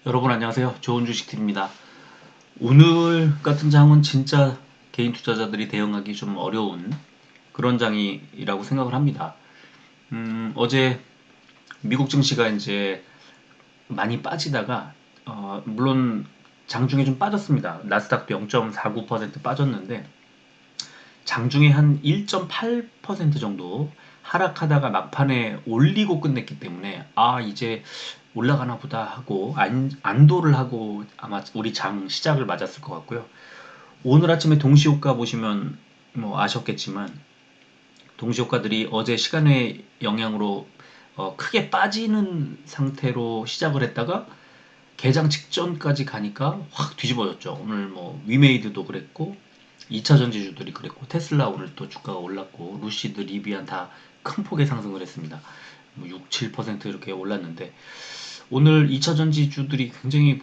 여러분 안녕하세요. 좋은 주식TV입니다. 오늘 같은 장은 진짜 개인 투자자들이 대응하기 좀 어려운 그런 장이라고 생각을 합니다. 어제 미국 증시가 이제 많이 빠지다가 물론 장중에 좀 빠졌습니다. 나스닥도 0.49% 빠졌는데 장중에 한 1.8% 정도 하락하다가 막판에 올리고 끝냈기 때문에 이제 올라가나 보다 하고 안도를 하고 아마 우리 장 시작을 맞았을 것 같고요. 오늘 아침에 동시효과 보시면 뭐 아셨겠지만 동시효과들이 어제 시간의 영향으로 크게 빠지는 상태로 시작을 했다가 개장 직전까지 가니까 확 뒤집어졌죠. 오늘 뭐 위메이드도 그랬고 2차 전지주들이 그랬고 테슬라 오늘 또 주가가 올랐고 루시드, 리비안 다 큰 폭의 상승을 했습니다. 뭐 6, 7% 이렇게 올랐는데 오늘 2차 전지주들이 굉장히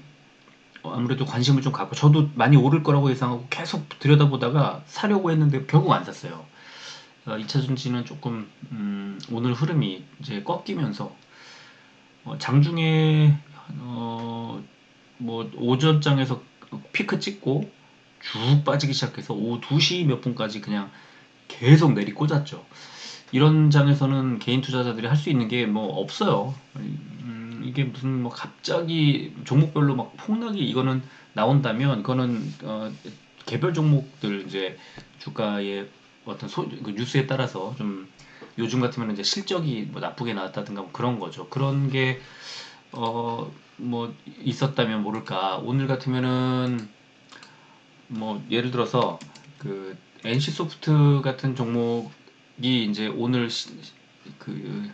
아무래도 관심을 좀 갖고 저도 많이 오를 거라고 예상하고 계속 들여다보다가 사려고 했는데 결국 안 샀어요. 2차 전지는 조금 오늘 흐름이 이제 꺾이면서 장중에 뭐 오전장에서 피크 찍고 쭉 빠지기 시작해서 오후 2시 몇 분까지 그냥 계속 내리 꽂았죠. 이런 장에서는 개인 투자자들이 할 수 있는 게 뭐 없어요. 이게 무슨 뭐 갑자기 종목별로 막 폭락이 이거는 나온다면 그거는 개별 종목들 이제 주가의 어떤 그 뉴스에 따라서 좀 요즘 같으면 이제 실적이 뭐 나쁘게 나왔다든가 뭐 그런 거죠. 그런 게 뭐 있었다면 모를까. 오늘 같으면은 뭐 예를 들어서 그 NC소프트 같은 종목이 이제 오늘 그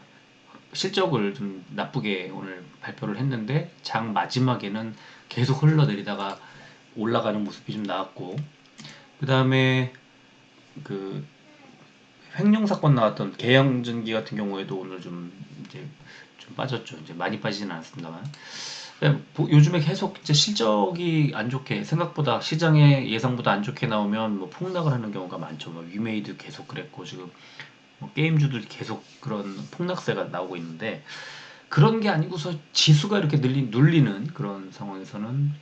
실적을 좀 나쁘게 오늘 발표를 했는데 장 마지막에는 계속 흘러내리다가 올라가는 모습이 좀 나왔고 그 다음에 그 횡령 사건 나왔던 계양전기 같은 경우에도 오늘 좀 이제 좀 빠졌죠. 이제 많이 빠지진 않았습니다만 요즘에 계속 이제 실적이 안 좋게 생각보다 시장의 예상보다 안 좋게 나오면 뭐 폭락을 하는 경우가 많죠. 뭐 위메이드 계속 그랬고 지금 뭐 게임주들 계속 그런 폭락세가 나오고 있는데 그런 게 아니고서 지수가 이렇게 눌리는 그런 상황에서는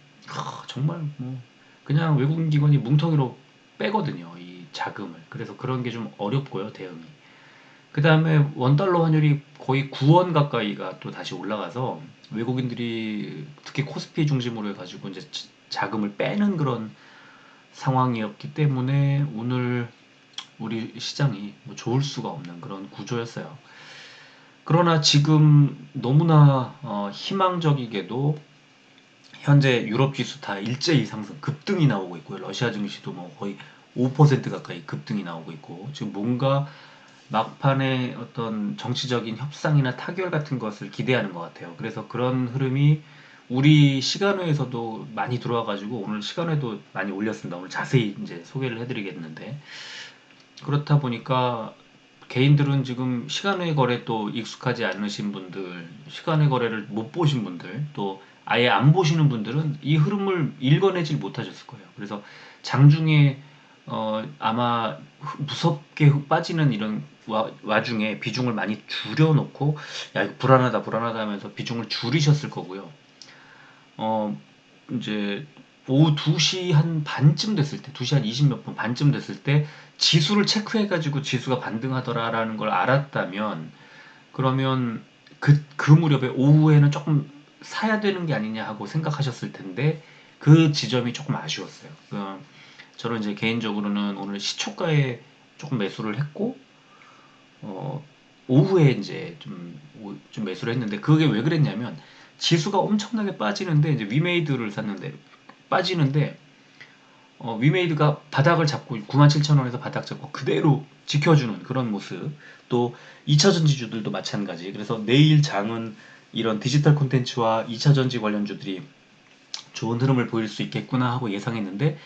정말 뭐 그냥 외국인 기관이 뭉텅이로 빼거든요. 이 자금을. 그래서 그런 게 좀 어렵고요, 대응이. 그 다음에 원달러 환율이 거의 9원 가까이가 또 다시 올라가서 외국인들이 특히 코스피 중심으로 해가지고 이제 자금을 빼는 그런 상황이었기 때문에 오늘 우리 시장이 뭐 좋을 수가 없는 그런 구조였어요. 그러나 지금 너무나 희망적이게도 현재 유럽 지수 다 일제히 상승, 급등이 나오고 있고요. 러시아 증시도 뭐 거의 5% 가까이 급등이 나오고 있고 지금 뭔가 막판에 어떤 정치적인 협상이나 타결 같은 것을 기대하는 것 같아요. 그래서 그런 흐름이 우리 시간회에서도 많이 들어와가지고 오늘 시간회도 많이 올렸습니다. 오늘 자세히 이제 소개를 해드리겠는데 그렇다 보니까 개인들은 지금 시간외 거래 또 익숙하지 않으신 분들, 시간외 거래를 못 보신 분들, 또 아예 안 보시는 분들은 이 흐름을 읽어내질 못하셨을 거예요. 그래서 장중에 아마 무섭게 빠지는 이런 와중에 비중을 많이 줄여놓고 야 이거 불안하다 불안하다 하면서 비중을 줄이셨을 거고요. 어 이제 오후 2시 한 반쯤 됐을 때, 2시 한 20 몇 분 반쯤 됐을 때 지수를 체크해가지고 지수가 반등하더라라는 걸 알았다면 그러면 그 무렵에 오후에는 조금 사야 되는 게 아니냐 하고 생각하셨을 텐데 그 지점이 조금 아쉬웠어요. 저는 이제 개인적으로는 오늘 시초가에 조금 매수를 했고 어, 오후에 이제 좀 매수를 했는데 그게 왜 그랬냐면 지수가 엄청나게 빠지는데 이제 위메이드를 샀는데 빠지는데 위메이드가 바닥을 잡고 97,000원에서 바닥 잡고 그대로 지켜주는 그런 모습 또 2차 전지주들도 마찬가지 그래서 내일 장은 이런 디지털 콘텐츠와 2차 전지 관련주들이 좋은 흐름을 보일 수 있겠구나 하고 예상했는데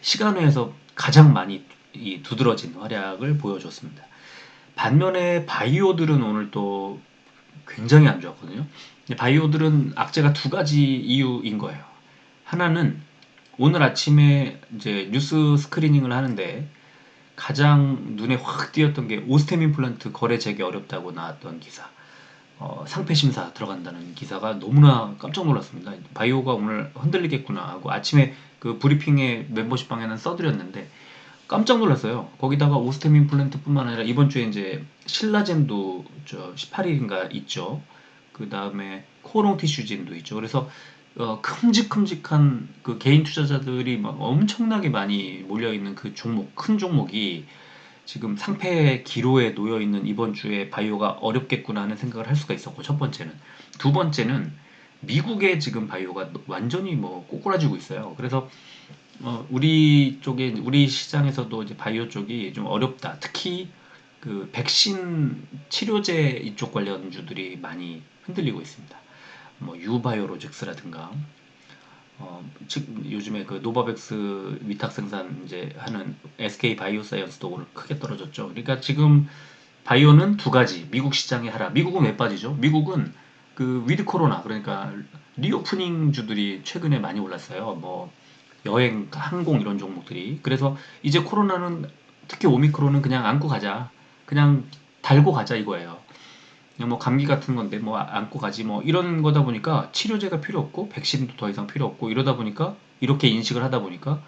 시간외에서 가장 많이 이 두드러진 활약을 보여줬습니다. 반면에 바이오들은 오늘 또 굉장히 안 좋았거든요. 바이오들은 악재가 두 가지 이유인 거예요. 하나는 오늘 아침에 이제 뉴스 스크리닝을 하는데 가장 눈에 확 띄었던 게 오스템 임플란트 거래 재개 어렵다고 나왔던 기사. 상패 심사 들어간다는 기사가 너무나 깜짝 놀랐습니다. 바이오가 오늘 흔들리겠구나 하고 아침에 그 브리핑에 멤버십 방에는 써드렸는데 깜짝 놀랐어요. 거기다가 오스템 임플란트뿐만 아니라 이번 주에 이제 신라젠도 18일인가 있죠. 그 다음에 코롱 티슈진도 있죠. 그래서 큼직큼직한 그 개인 투자자들이 막 엄청나게 많이 몰려 있는 그 종목, 큰 종목이 지금 상패 기로에 놓여 있는 이번 주에 바이오가 어렵겠구나 하는 생각을 할 수가 있었고, 첫 번째는. 두 번째는 미국의 지금 바이오가 완전히 뭐 꼬꾸라지고 있어요. 그래서 우리 쪽에 우리 시장에서도 이제 바이오 쪽이 좀 어렵다. 특히 그 백신 치료제 이쪽 관련주들이 많이 흔들리고 있습니다. 뭐 유바이오로직스라든가 즉 요즘에 그 노바백스 위탁 생산 이제 하는 SK 바이오사이언스도 오늘 크게 떨어졌죠. 그러니까 지금 바이오는 두 가지. 미국 시장에 하락. 미국은 왜 빠지죠? 미국은 그 위드 코로나 그러니까 리오프닝 주들이 최근에 많이 올랐어요. 뭐 여행, 항공 이런 종목들이. 그래서 이제 코로나는 특히 오미크론은 그냥 안고 가자. 그냥 달고 가자 이거예요. 그냥 뭐 감기 같은 건데 뭐 안고 가지 뭐 이런 거다 보니까 치료제가 필요 없고 백신도 더 이상 필요 없고 이러다 보니까 이렇게 인식을 하다 보니까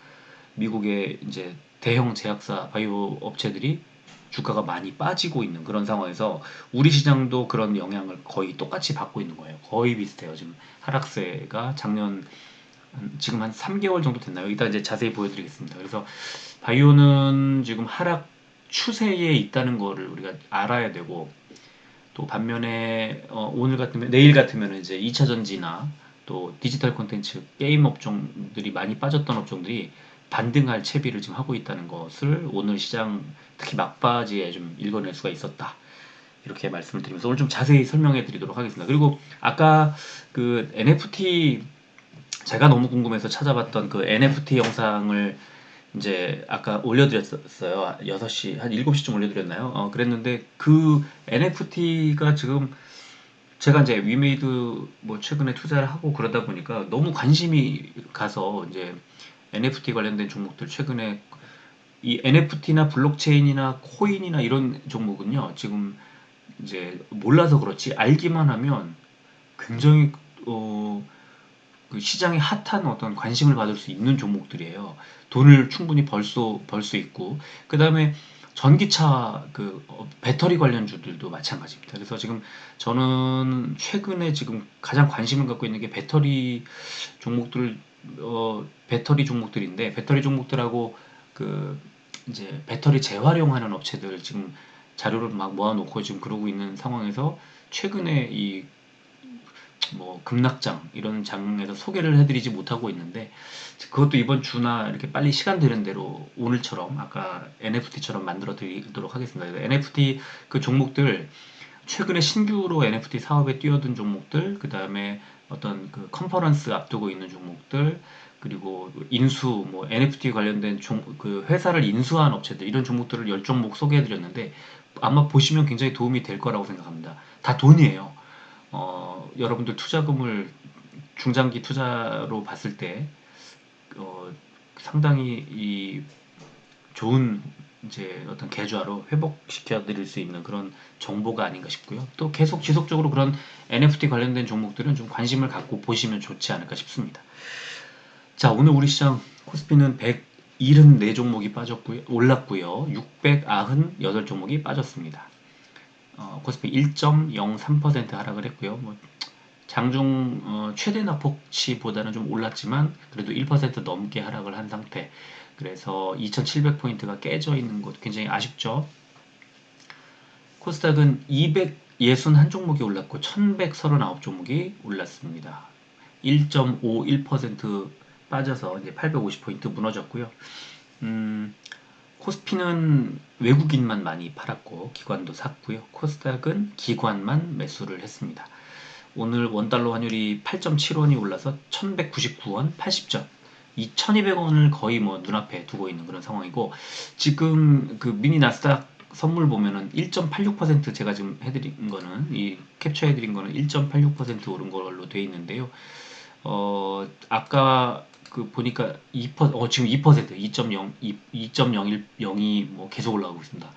미국의 이제 대형 제약사 바이오 업체들이 주가가 많이 빠지고 있는 그런 상황에서 우리 시장도 그런 영향을 거의 똑같이 받고 있는 거예요. 거의 비슷해요. 지금 하락세가 작년 지금 한 3개월 정도 됐나요? 이따 이제 자세히 보여드리겠습니다. 그래서 바이오는 지금 하락 추세에 있다는 거를 우리가 알아야 되고 또 반면에 오늘 같으면 내일 같으면 이제 2차 전지나 또 디지털 콘텐츠 게임 업종들이 많이 빠졌던 업종들이 반등할 채비를 지금 하고 있다는 것을 오늘 시장 특히 막바지에 좀 읽어낼 수가 있었다. 이렇게 말씀을 드리면서 오늘 좀 자세히 설명해 드리도록 하겠습니다. 그리고 아까 그 NFT 제가 너무 궁금해서 찾아봤던 그 NFT 영상을 이제 아까 올려드렸어요. 6시, 한 7시쯤 올려드렸나요? 그랬는데 그 NFT가 지금 제가 이제 위메이드 뭐 최근에 투자를 하고 그러다 보니까 너무 관심이 가서 이제 NFT 관련된 종목들 최근에 이 NFT나 블록체인이나 코인이나 이런 종목은요, 지금 이제 몰라서 그렇지 알기만 하면 굉장히 그 시장에 핫한 어떤 관심을 받을 수 있는 종목들이에요. 돈을 충분히 벌 수 있고, 그 다음에 전기차 그 배터리 관련주들도 마찬가지입니다. 그래서 지금 저는 최근에 지금 가장 관심을 갖고 있는 게 종목들, 배터리 종목들인데, 배터리 종목들하고 그 이제 배터리 재활용하는 업체들 지금 자료를 막 모아놓고 지금 그러고 있는 상황에서 최근에 이 뭐 급락장 이런 장에서 소개를 해드리지 못하고 있는데 그것도 이번 주나 이렇게 빨리 시간 되는 대로 오늘처럼 아까 NFT처럼 만들어 드리도록 하겠습니다. NFT 그 종목들 최근에 신규로 NFT 사업에 뛰어든 종목들 그 다음에 어떤 그 컨퍼런스 앞두고 있는 종목들 그리고 인수 뭐 NFT 관련된 그 회사를 인수한 업체들 이런 종목들을 10종목 소개해 드렸는데 아마 보시면 굉장히 도움이 될 거라고 생각합니다. 다 돈이에요. 여러분들 투자금을 중장기 투자로 봤을 때 어, 상당히 이 좋은 이제 어떤 계좌로 회복시켜 드릴 수 있는 그런 정보가 아닌가 싶고요. 또 계속 지속적으로 그런 NFT 관련된 종목들은 좀 관심을 갖고 보시면 좋지 않을까 싶습니다. 자, 오늘 우리 시장 코스피는 174종목이 빠졌고요. 올랐고요. 698종목이 빠졌습니다. 코스피 1.03% 하락을 했고요. 뭐 장중 최대 낙폭치보다는 좀 올랐지만 그래도 1% 넘게 하락을 한 상태. 그래서 2,700포인트가 깨져 있는 것 굉장히 아쉽죠. 코스닥은 261종목이 올랐고 1,139종목이 올랐습니다. 1.51% 빠져서 이제 850포인트 무너졌고요. 코스피는 외국인만 많이 팔았고 기관도 샀고요. 코스닥은 기관만 매수를 했습니다. 오늘 원달러 환율이 8.7원이 올라서 1199원 80전 2200원을 거의 뭐 눈앞에 두고 있는 그런 상황이고 지금 그 미니 나스닥 선물 보면은 1.86% 제가 지금 해드린 거는 이 캡처해드린 거는 1.86% 오른 걸로 돼 있는데요. 아까 그 보니까 지금 2% 2.0 2.010이 뭐 계속 올라가고 있습니다.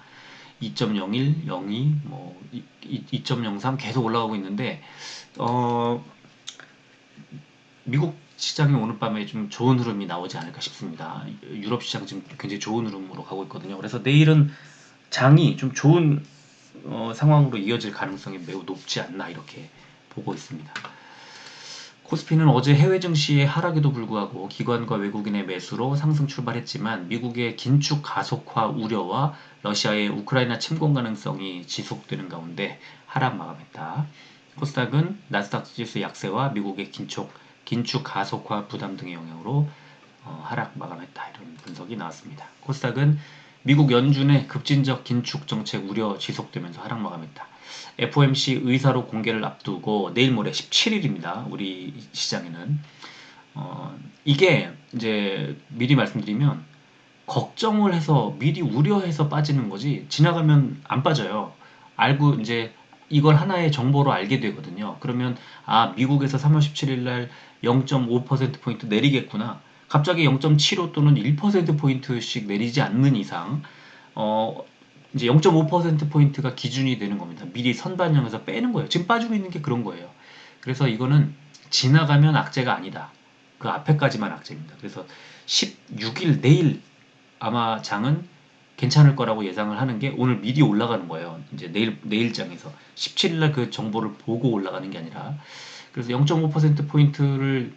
2.01, 02, 뭐 2.03 계속 올라가고 있는데 미국 시장이 오늘 밤에 좀 좋은 흐름이 나오지 않을까 싶습니다. 유럽 시장 지금 굉장히 좋은 흐름으로 가고 있거든요. 그래서 내일은 장이 좀 좋은 상황으로 이어질 가능성이 매우 높지 않나 이렇게 보고 있습니다. 코스피는 어제 해외 증시의 하락에도 불구하고 기관과 외국인의 매수로 상승 출발했지만 미국의 긴축 가속화 우려와 러시아의 우크라이나 침공 가능성이 지속되는 가운데 하락 마감했다. 코스닥은 나스닥 지수 약세와 미국의 긴축 가속화 부담 등의 영향으로 하락 마감했다. 이런 분석이 나왔습니다. 코스닥은 미국 연준의 급진적 긴축 정책 우려 지속되면서 하락 마감했다. FOMC 의사록 공개를 앞두고 내일 모레 17일입니다. 우리 시장에는 이게 이제 미리 말씀드리면 걱정을 해서 미리 우려해서 빠지는 거지 지나가면 안 빠져요. 알고 이제 이걸 하나의 정보로 알게 되거든요. 그러면 아 미국에서 3월 17일 날 0.5%포인트 내리겠구나. 갑자기 0.75 또는 1%포인트씩 내리지 않는 이상 이제 0.5%포인트가 기준이 되는 겁니다. 미리 선반영해서 빼는 거예요. 지금 빠지고 있는 게 그런 거예요. 그래서 이거는 지나가면 악재가 아니다. 그 앞에까지만 악재입니다. 그래서 16일 내일 아마 장은 괜찮을 거라고 예상을 하는 게 오늘 미리 올라가는 거예요. 이제 내일장에서 17일 날 그 정보를 보고 올라가는 게 아니라 그래서 0.5%포인트를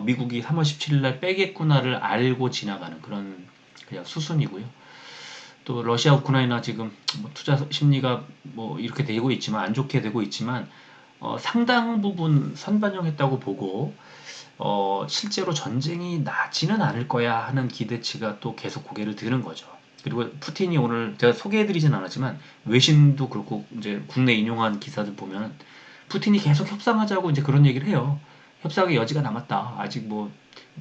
미국이 3월 17일 날 빼겠구나를 알고 지나가는 그런 그냥 수순이고요. 또 러시아 우크라이나 지금 뭐 투자 심리가 뭐 이렇게 되고 있지만 안 좋게 되고 있지만 상당 부분 선반영했다고 보고 실제로 전쟁이 나지는 않을 거야 하는 기대치가 또 계속 고개를 드는 거죠. 그리고 푸틴이 오늘 제가 소개해드리진 않았지만 외신도 그렇고 이제 국내 인용한 기사들 보면 푸틴이 계속 협상하자고 이제 그런 얘기를 해요. 협상의 여지가 남았다. 아직 뭐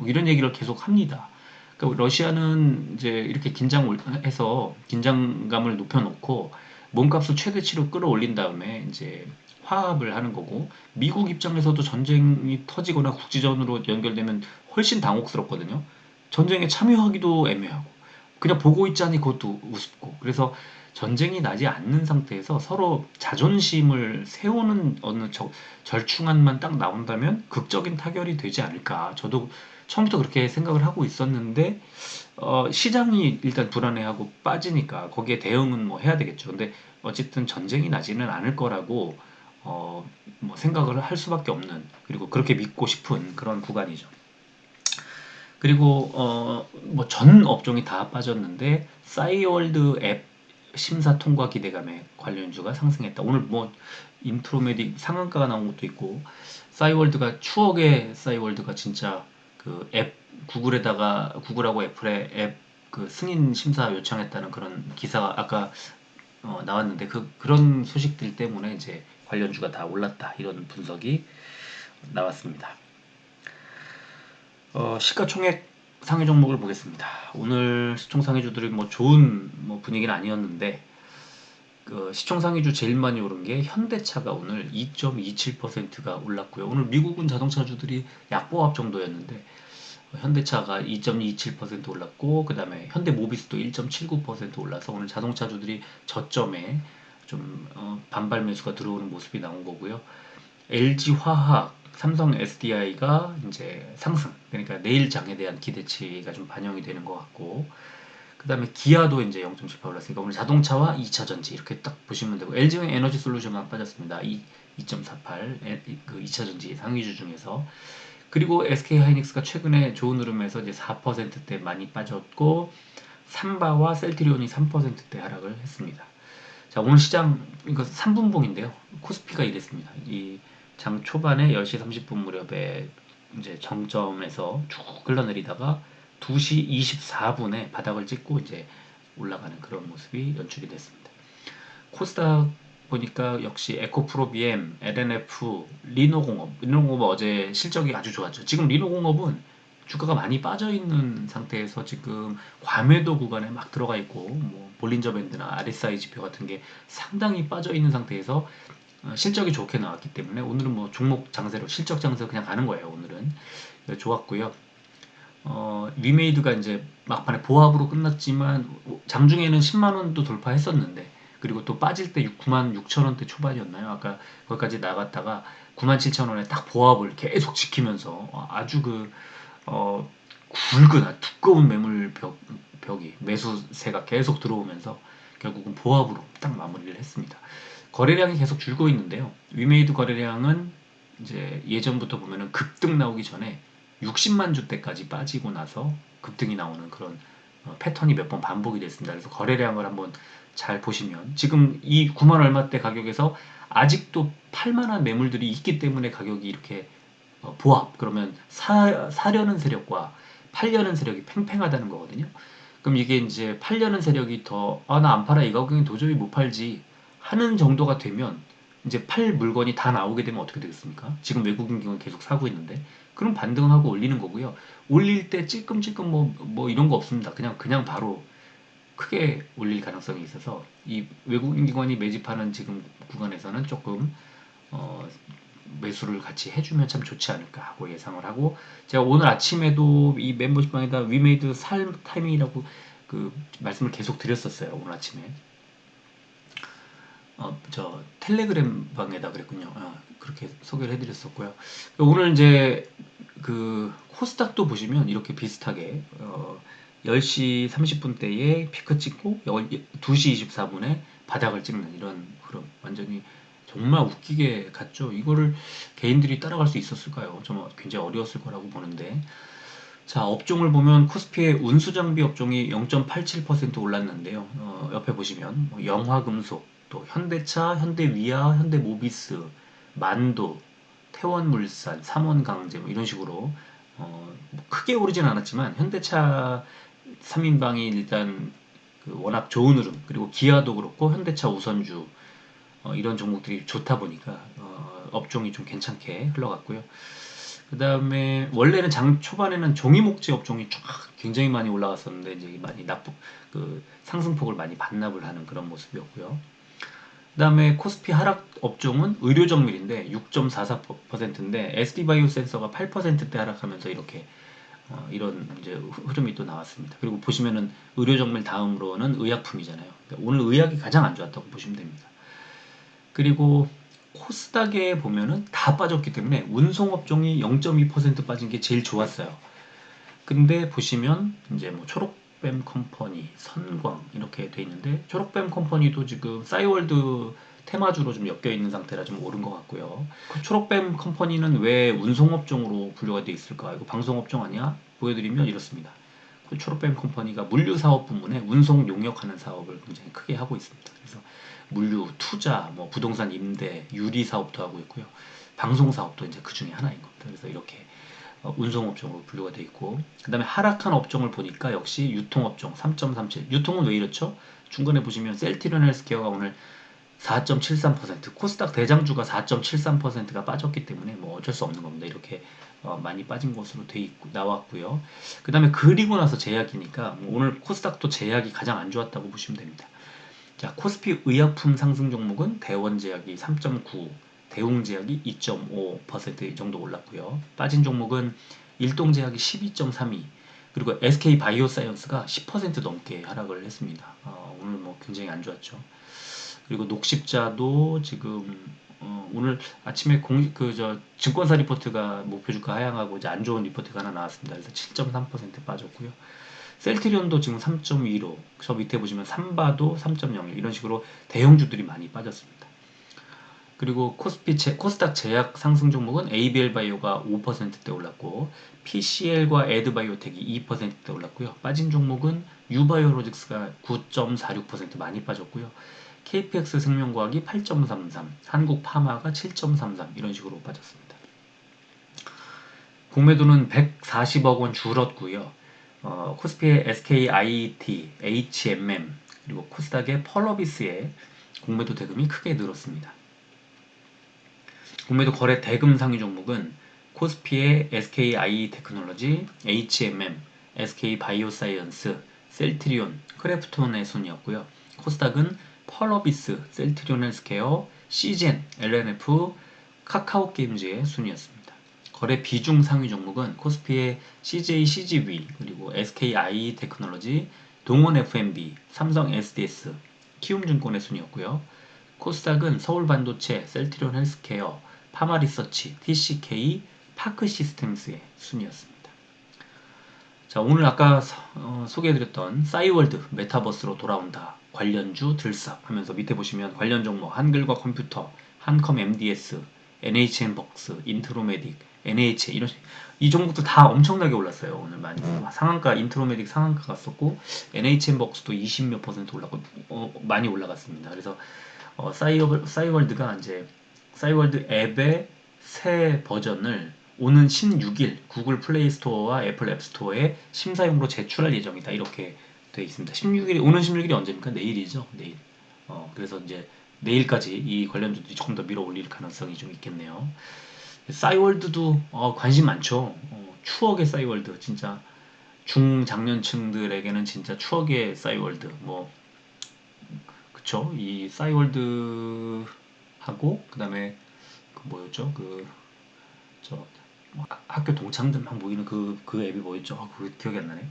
이런 얘기를 계속 합니다. 그러니까 러시아는 이제 이렇게 긴장해서 긴장감을 높여놓고 몸값을 최대치로 끌어올린 다음에 이제 화합을 하는 거고 미국 입장에서도 전쟁이 터지거나 국지전으로 연결되면 훨씬 당혹스럽거든요. 전쟁에 참여하기도 애매하고 그냥 보고 있자니 그것도 우습고 그래서 전쟁이 나지 않는 상태에서 서로 자존심을 세우는 어느 절충안만 딱 나온다면 극적인 타결이 되지 않을까. 저도 처음부터 그렇게 생각을 하고 있었는데 시장이 일단 불안해하고 빠지니까 거기에 대응은 뭐 해야 되겠죠. 근데 어쨌든 전쟁이 나지는 않을 거라고 뭐 생각을 할 수밖에 없는 그리고 그렇게 믿고 싶은 그런 구간이죠. 그리고 뭐 전 업종이 다 빠졌는데 싸이월드 앱 심사 통과 기대감에 관련주가 상승했다. 오늘 뭐 인트로메딕 상한가가 나온 것도 있고 싸이월드가 추억의 싸이월드가 진짜 그 앱 구글하고 애플의 앱 그 승인 심사 요청했다는 그런 기사가 아까 나왔는데 그런 소식들 때문에 이제 관련주가 다 올랐다 이런 분석이 나왔습니다. 시가총액 상위 종목을 보겠습니다. 오늘 시총상위주들이 뭐 좋은 뭐 분위기는 아니었는데 그 시총상위주 제일 많이 오른 게 현대차가 오늘 2.27%가 올랐고요. 오늘 미국은 자동차주들이 약보합 정도였는데 현대차가 2.27% 올랐고 그 다음에 현대모비스도 1.79% 올라서 오늘 자동차주들이 저점에 좀 반발 매수가 들어오는 모습이 나온 거고요. LG화학, 삼성 SDI가 이제 상승, 그러니까 내일 장에 대한 기대치가 좀 반영이 되는 것 같고, 그 다음에 기아도 이제 0.78 올랐으니까 오늘 자동차와 2차 전지 이렇게 딱 보시면 되고, LG는 에너지 솔루션만 빠졌습니다. 2.48, 그 2차 전지 상위주 중에서. 그리고 SK 하이닉스가 최근에 좋은 흐름에서 이제 4%대 많이 빠졌고, 삼바와 셀트리온이 3%대 하락을 했습니다. 자, 오늘 시장, 이거 3분봉인데요. 코스피가 이랬습니다. 이 장 초반에 10시 30분 무렵에 이제 정점에서 쭉 흘러내리다가 2시 24분에 바닥을 찍고 이제 올라가는 그런 모습이 연출이 됐습니다. 코스닥 보니까 역시 에코프로비엠, LNF, 리노공업 어제 실적이 아주 좋았죠. 지금 리노공업은 주가가 많이 빠져 있는 상태에서 지금 과매도 구간에 막 들어가 있고 뭐 볼린저 밴드나 RSI 지표 같은 게 상당히 빠져 있는 상태에서 실적이 좋게 나왔기 때문에 오늘은 뭐 종목 장세로 실적 장세로 그냥 가는 거예요. 오늘은 좋았고요. 리메이드가 이제 막판에 보합으로 끝났지만 장중에는 10만 원도 돌파했었는데 그리고 또 빠질 때 96,000원대 초반이었나요? 아까 거기까지 나갔다가 97,000원에 딱 보합을 계속 지키면서 아주 어, 굵은 두꺼운 벽이 매수세가 계속 들어오면서 결국은 보합으로 딱 마무리를 했습니다. 거래량이 계속 줄고 있는데요. 위메이드 거래량은 이제 예전부터 보면은 급등 나오기 전에 60만 주대까지 빠지고 나서 급등이 나오는 그런 패턴이 몇 번 반복이 됐습니다. 그래서 거래량을 한번 잘 보시면 지금 이 9만 얼마대 가격에서 아직도 팔만한 매물들이 있기 때문에 가격이 이렇게 보합 그러면 사려는 세력과 팔려는 세력이 팽팽하다는 거거든요. 그럼 이게 이제 팔려는 세력이 더 나 안 팔아 이 가격엔 도저히 못 팔지 하는 정도가 되면 이제 팔 물건이 다 나오게 되면 어떻게 되겠습니까? 지금 외국인 기관 계속 사고 있는데 그럼 반등하고 올리는 거고요. 올릴 때 찔끔찔끔 뭐 이런 거 없습니다. 그냥 바로 크게 올릴 가능성이 있어서 이 외국인 기관이 매집하는 지금 구간에서는 조금 어, 매수를 같이 해주면 참 좋지 않을까 하고 예상을 하고 제가 오늘 아침에도 이 멤버십방에다 위메이드 살 타이밍이라고 그 말씀을 계속 드렸었어요. 오늘 아침에 저 텔레그램 방에다 그랬군요. 그렇게 소개를 해드렸었고요. 오늘 이제 그 코스닥도 보시면 이렇게 비슷하게 10시 30분대에 피크 찍고 2시 24분에 바닥을 찍는 이런 그런 완전히 정말 웃기게 갔죠. 이거를 개인들이 따라갈 수 있었을까요? 좀 굉장히 어려웠을 거라고 보는데 자 업종을 보면 코스피의 운수장비 업종이 0.87% 올랐는데요. 옆에 보시면 뭐 영화금속, 또 현대차, 현대위아, 현대모비스, 만도, 태원물산, 삼원강제 뭐 이런 식으로 뭐 크게 오르진 않았지만 현대차 3인방이 일단 워낙 좋은 흐름 그리고 기아도 그렇고 현대차 우선주 이런 종목들이 좋다 보니까 업종이 좀 괜찮게 흘러갔고요. 그 다음에 원래는 장 초반에는 종이목재 업종이 쫙 굉장히 많이 올라갔었는데 이제 많이 그 상승폭을 많이 반납을 하는 그런 모습이었고요. 그 다음에 코스피 하락 업종은 의료정밀인데 6.44%인데 SD바이오 센서가 8%대 하락하면서 이렇게 이런 이제 흐름이 또 나왔습니다. 그리고 보시면은 의료정밀 다음으로는 의약품이잖아요. 그러니까 오늘 의학이 가장 안 좋았다고 보시면 됩니다. 그리고 코스닥에 보면은 다 빠졌기 때문에 운송업종이 0.2% 빠진 게 제일 좋았어요. 근데 보시면 이제 뭐 초록뱀 컴퍼니, 선광 이렇게 돼 있는데 초록뱀 컴퍼니도 지금 싸이월드 테마주로 좀 엮여 있는 상태라 좀 오른 것 같고요. 그 초록뱀 컴퍼니는 왜 운송업종으로 분류가 돼 있을까? 이거 방송업종 아니야? 보여드리면 이렇습니다. 그 초록뱀 컴퍼니가 물류 사업 부문에 운송 용역하는 사업을 굉장히 크게 하고 있습니다. 그래서 물류, 투자, 뭐 부동산 임대, 유리 사업도 하고 있고요. 방송 사업도 이제 그 중에 하나인 겁니다. 그래서 이렇게 운송업종으로 분류가 되어 있고 그 다음에 하락한 업종을 보니까 역시 유통업종 3.37 유통은 왜 이렇죠? 중간에 보시면 셀트리온 헬스케어가 오늘 4.73% 코스닥 대장주가 4.73%가 빠졌기 때문에 뭐 어쩔 수 없는 겁니다. 이렇게 많이 빠진 것으로 돼 있고 나왔고요. 그 다음에 그리고 나서 제약이니까 뭐 오늘 코스닥도 제약이 가장 안 좋았다고 보시면 됩니다. 자, 코스피 의약품 상승 종목은 대원제약이 3.9, 대웅제약이 2.5% 정도 올랐고요. 빠진 종목은 일동제약이 12.32, 그리고 SK바이오사이언스가 10% 넘게 하락을 했습니다. 오늘 뭐 굉장히 안 좋았죠. 그리고 녹십자도 지금 오늘 아침에 증권사 리포트가 목표주가 하향하고 이제 안 좋은 리포트가 하나 나왔습니다. 그래서 7.3% 빠졌고요. 셀트리온도 지금 3.15, 저 밑에 보시면 삼바도 3.01 이런 식으로 대형주들이 많이 빠졌습니다. 그리고 코스닥 제약 상승 종목은 ABL 바이오가 5%대 올랐고 PCL과 에드바이오텍이 2%대 올랐고요. 빠진 종목은 유바이오로직스가 9.46% 많이 빠졌고요. KPX 생명과학이 8.33, 한국파마가 7.33 이런 식으로 빠졌습니다. 공매도는 140억 원 줄었고요. 코스피의 SKIT, HMM 그리고 코스닥의 펄어비스의 공매도 대금이 크게 늘었습니다. 공매도 거래 대금 상위 종목은 코스피의 SKI 테크놀로지, HMM, SK바이오사이언스, 셀트리온, 크래프톤의 순이었고요. 코스닥은 펄어비스, 셀트리온 헬스케어, 시젠, LNF, 카카오게임즈의 순이었습니다. 거래 비중 상위 종목은 코스피의 CJ, CGV, 그리고 SKI 테크놀로지, 동원 F&B, 삼성 SDS, 키움증권의 순이었고요. 코스닥은 서울반도체, 셀트리온 헬스케어, 파마리서치, TCK, 파크시스템스의 순이었습니다. 자, 오늘 아까 소개해드렸던 싸이월드 메타버스로 돌아온다. 관련주 들썩 하면서 밑에 보시면 관련 종목 한글과 컴퓨터, 한컴 MDS, NHN벅스, 인트로메딕, NH 이런 이 종목도 다 엄청나게 올랐어요. 오늘 많이 상한가 인트로메딕 상한가 갔었고 NHN벅스도 20몇 퍼센트 올랐고 많이 올라갔습니다. 그래서 싸이월드가 이제 싸이월드 앱의 새 버전을 오는 16일 구글 플레이 스토어와 애플 앱 스토어에 심사용으로 제출할 예정이다. 이렇게 되어 있습니다. 16일이 오는 16일이 언제입니까? 내일이죠. 내일. 그래서 이제 내일까지 이 관련주들이 조금 더 밀어 올릴 가능성이 좀 있겠네요. 싸이월드도 관심 많죠. 추억의 싸이월드 진짜 중장년층들에게는 진짜 추억의 싸이월드 뭐 그쵸? 이 싸이월드하고 그다음에 그 뭐였죠? 저 학교 동창들 막 모이는 그 앱이 뭐였죠? 그 기억이 안 나네.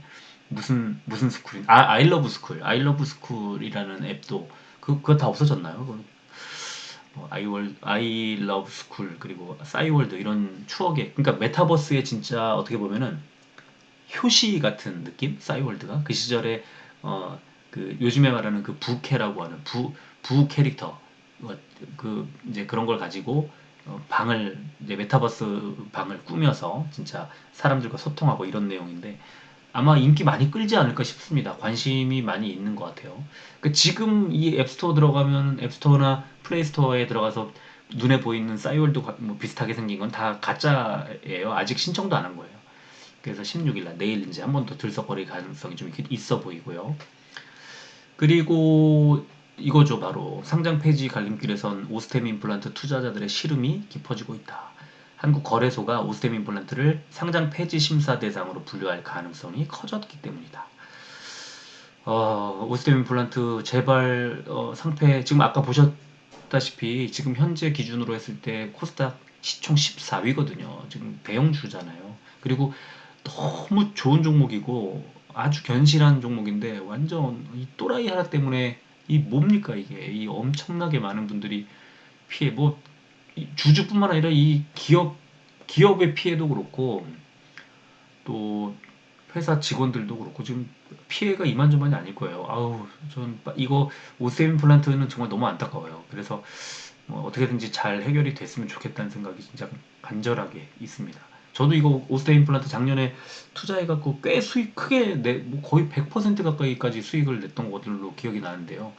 무슨 스쿨인? 아이러브 스쿨. 아이러브 스쿨이라는 앱도 그거 다 없어졌나요? 아이러브 스쿨 그리고 싸이월드 이런 추억의 그러니까 메타버스의 진짜 어떻게 보면은 효시 같은 느낌? 싸이월드가 그 시절에 그 요즘에 말하는 그 부캐라고 하는 부 캐릭터 그 이제 그런 걸 가지고 방을 이제 메타버스 방을 꾸며서 진짜 사람들과 소통하고 이런 내용인데 아마 인기 많이 끌지 않을까 싶습니다. 관심이 많이 있는 것 같아요. 그 지금 이 앱스토어 들어가면 앱스토어나 플레이스토어에 들어가서 눈에 보이는 싸이월드 뭐 비슷하게 생긴 건 다 가짜예요. 아직 신청도 안 한 거예요. 그래서 16일 날 내일 이제 한 번 더 들썩거릴 가능성이 좀 있어 보이고요. 그리고 이거죠. 바로 상장 폐지 갈림길에선 오스템 임플란트 투자자들의 시름이 깊어지고 있다. 한국거래소가 오스템 임플란트를 상장 폐지 심사 대상으로 분류할 가능성이 커졌기 때문이다. 오스템 임플란트 재발 상패 지금 아까 보셨다시피 지금 현재 기준으로 했을 때 코스닥 시총 14위거든요. 지금 대형주잖아요. 그리고 너무 좋은 종목이고 아주 견실한 종목인데 완전 이 또라이 하나 때문에 이 뭡니까 이게 이 엄청나게 많은 분들이 피해 뭐 주주뿐만 아니라 이 기업의 피해도 그렇고 또 회사 직원들도 그렇고 지금 피해가 이만저만이 아닐 거예요. 아우 전 이거 오세임 플란트는 정말 너무 안타까워요. 그래서 뭐 어떻게든지 잘 해결이 됐으면 좋겠다는 생각이 진짜 간절하게 있습니다. 저도 이거 오스테 임플란트 작년에 투자해갖고 꽤 수익 크게 뭐 거의 100% 가까이까지 수익을 냈던 것들로 기억이 나는데요.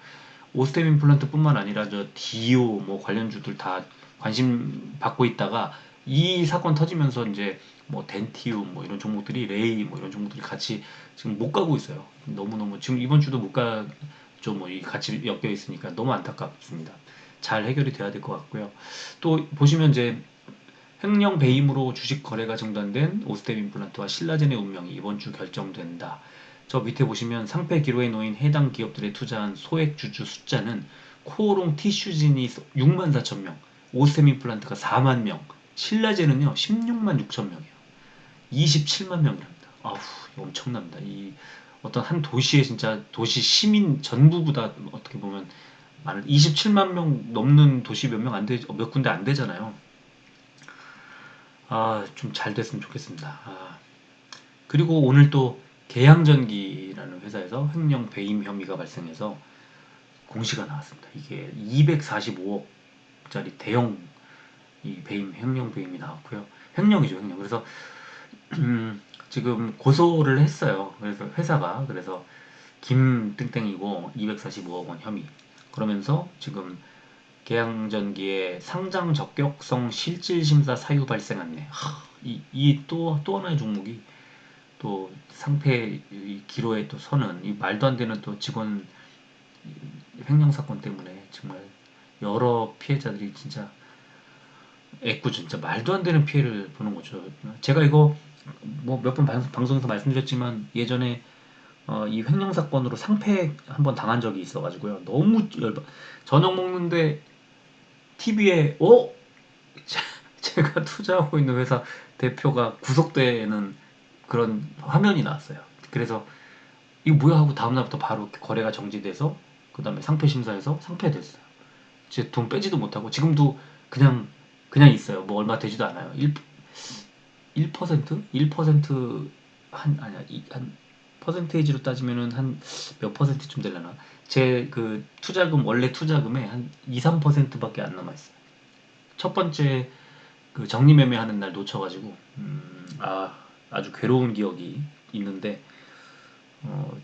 오스템 임플란트뿐만 아니라 저 디오 뭐 관련주들 다 관심 받고 있다가 이 사건 터지면서 이제 뭐 덴티움 뭐 이런 종목들이 레이 뭐 이런 종목들이 같이 지금 못 가고 있어요. 너무너무 지금 이번 주도 못 가죠. 뭐 이 같이 엮여 있으니까 너무 안타깝습니다. 잘 해결이 돼야 될 것 같고요. 또 보시면 이제 횡령 배임으로 주식 거래가 중단된 오스템 임플란트와 신라젠의 운명이 이번 주 결정된다. 저 밑에 보시면 상패 기로에 놓인 해당 기업들에 투자한 소액 주주 숫자는 코오롱 티슈진이 6만 4천 명, 오스템 임플란트가 4만 명, 신라젠은요 16만 6천 명이에요. 27만 명이랍니다. 아우 엄청납니다. 이 어떤 한 도시에 진짜 도시 시민 전부보다 어떻게 보면 많은 27만 명 넘는 도시 몇 명 안 되, 몇 군데 안 되잖아요. 좀 잘 됐으면 좋겠습니다. 그리고 오늘 또 계양전기라는 회사에서 횡령 배임 혐의가 발생해서 공시가 나왔습니다. 이게 245억짜리 대형 이 배임, 횡령 배임이 나왔고요. 횡령이죠, 횡령. 그래서 지금 고소를 했어요. 그래서 회사가 그래서 김땡땡이고 245억 원 혐의. 그러면서 지금 계양전기의 상장 적격성 실질심사 사유 발생 안내. 또 하나의 종목이 또 상패 기로에 또 서는 이 말도 안 되는 또 직원 횡령 사건 때문에 정말 여러 피해자들이 진짜 애꿎 진짜 말도 안 되는 피해를 보는 거죠. 제가 이거 뭐 몇 번 방송에서 말씀드렸지만 예전에 이 횡령 사건으로 상패 한번 당한 적이 있어가지고요. 너무 저녁 먹는데 TV에 제가 투자하고 있는 회사 대표가 구속되는 그런 화면이 나왔어요. 그래서 이거 뭐야 하고 다음날부터 바로 거래가 정지돼서 그 다음에 상패 심사에서 상패됐어요. 제 돈 빼지도 못하고 지금도 그냥 있어요. 뭐 얼마 되지도 않아요. 1%? 1% 아니야. 한 퍼센테이지로 따지면은 한 몇 퍼센트쯤 되려나? 제 그 투자금 원래 투자금의 한 2, 3%밖에 안 남아 있어요. 첫 번째 그 정리 매매하는 날 놓쳐가지고 아주 괴로운 기억이 있는데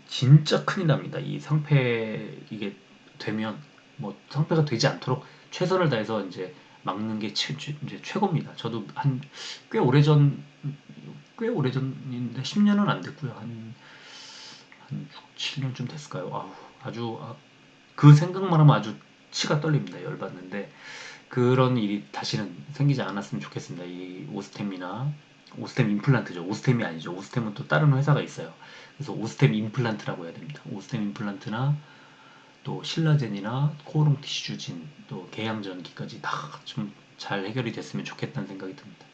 진짜 큰일 납니다. 이 상패 이게 되면 뭐 상패가 되지 않도록 최선을 다해서 이제 막는 게 이제 최고입니다. 저도 한 꽤 오래전 꽤 오래전인데 10년은 안 됐고요. 한 6, 7년쯤 됐을까요? 그 생각만 하면 아주 치가 떨립니다. 열받는데 그런 일이 다시는 생기지 않았으면 좋겠습니다. 이 오스템이나 오스템 임플란트죠. 오스템이 아니죠. 오스템은 또 다른 회사가 있어요. 그래서 오스템 임플란트라고 해야 됩니다. 오스템 임플란트나 또 신라젠이나 코오롱 티슈진 또 계양전기까지 다 좀 잘 해결이 됐으면 좋겠다는 생각이 듭니다.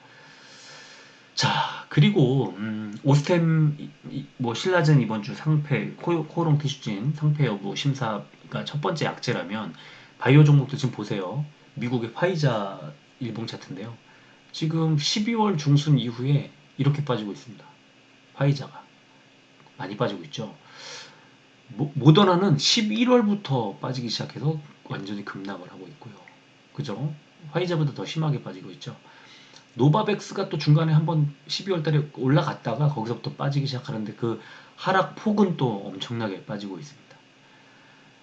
자, 그리고 오스템 뭐 신라젠 이번 주 상패, 코오롱 티슈진 상패 여부 심사가 첫 번째 약제라면 바이오 종목도 지금 보세요. 미국의 화이자 일봉 차트인데요. 지금 12월 중순 이후에 이렇게 빠지고 있습니다. 화이자가 많이 빠지고 있죠. 모더나는 11월부터 빠지기 시작해서 완전히 급락을 하고 있고요. 그죠? 화이자보다 더 심하게 빠지고 있죠. 노바백스가 또 중간에 한번 12월 달에 올라갔다가 거기서부터 빠지기 시작하는데 그 하락폭은 또 엄청나게 빠지고 있습니다.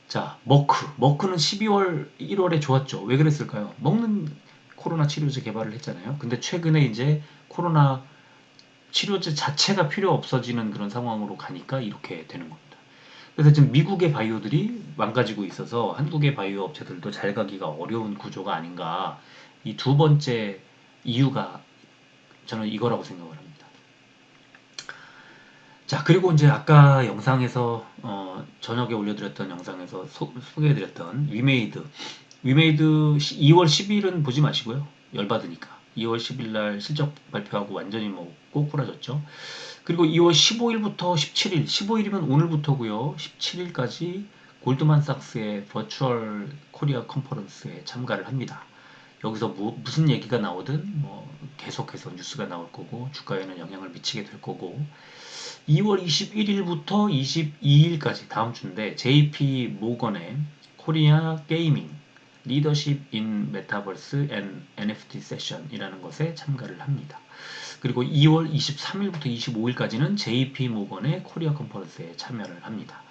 자, 머크는 12월, 1월에 좋았죠. 왜 그랬을까요? 먹는 코로나 치료제 개발을 했잖아요. 근데 최근에 이제 코로나 치료제 자체가 필요 없어지는 그런 상황으로 가니까 이렇게 되는 겁니다. 그래서 지금 미국의 바이오들이 망가지고 있어서 한국의 바이오 업체들도 잘 가기가 어려운 구조가 아닌가. 이 두 번째 이유가 저는 이거라고 생각을 합니다. 자, 그리고 이제 아까 영상에서 저녁에 올려드렸던 영상에서 소개해드렸던 위메이드 2월 10일은 보지 마시고요. 열받으니까 2월 10일 날 실적 발표하고 완전히 뭐 꼬꾸라졌죠. 그리고 2월 15일부터 17일, 15일이면 오늘부터고요. 17일까지 골드만삭스의 버추얼 코리아 컨퍼런스에 참가를 합니다. 여기서 무슨 얘기가 나오든 뭐 계속해서 뉴스가 나올 거고 주가에는 영향을 미치게 될 거고 2월 21일부터 22일까지 다음 주인데 JP 모건의 코리아 게이밍 리더십 인 메타버스 앤 NFT 세션이라는 것에 참가를 합니다. 그리고 2월 23일부터 25일까지는 JP 모건의 코리아 컨퍼런스에 참여를 합니다.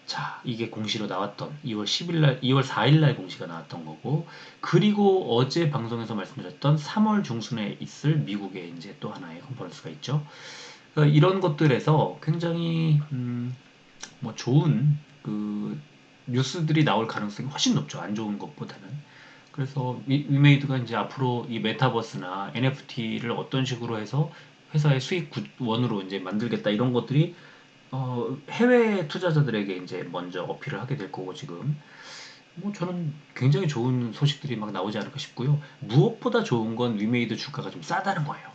자, 이게 공시로 나왔던 2월 10일날, 2월 4일날 공시가 나왔던 거고, 그리고 어제 방송에서 말씀드렸던 3월 중순에 있을 미국의 이제 또 하나의 컨퍼런스가 있죠. 그러니까 이런 것들에서 굉장히 뭐 좋은 그 뉴스들이 나올 가능성이 훨씬 높죠. 안 좋은 것보다는. 그래서 위메이드가 이제 앞으로 이 메타버스나 NFT를 어떤 식으로 해서 회사의 수익원으로 이제 만들겠다 이런 것들이 해외 투자자들에게 이제 먼저 어필을 하게 될 거고 지금 뭐 저는 굉장히 좋은 소식들이 막 나오지 않을까 싶고요. 무엇보다 좋은 건 위메이드 주가가 좀 싸다는 거예요.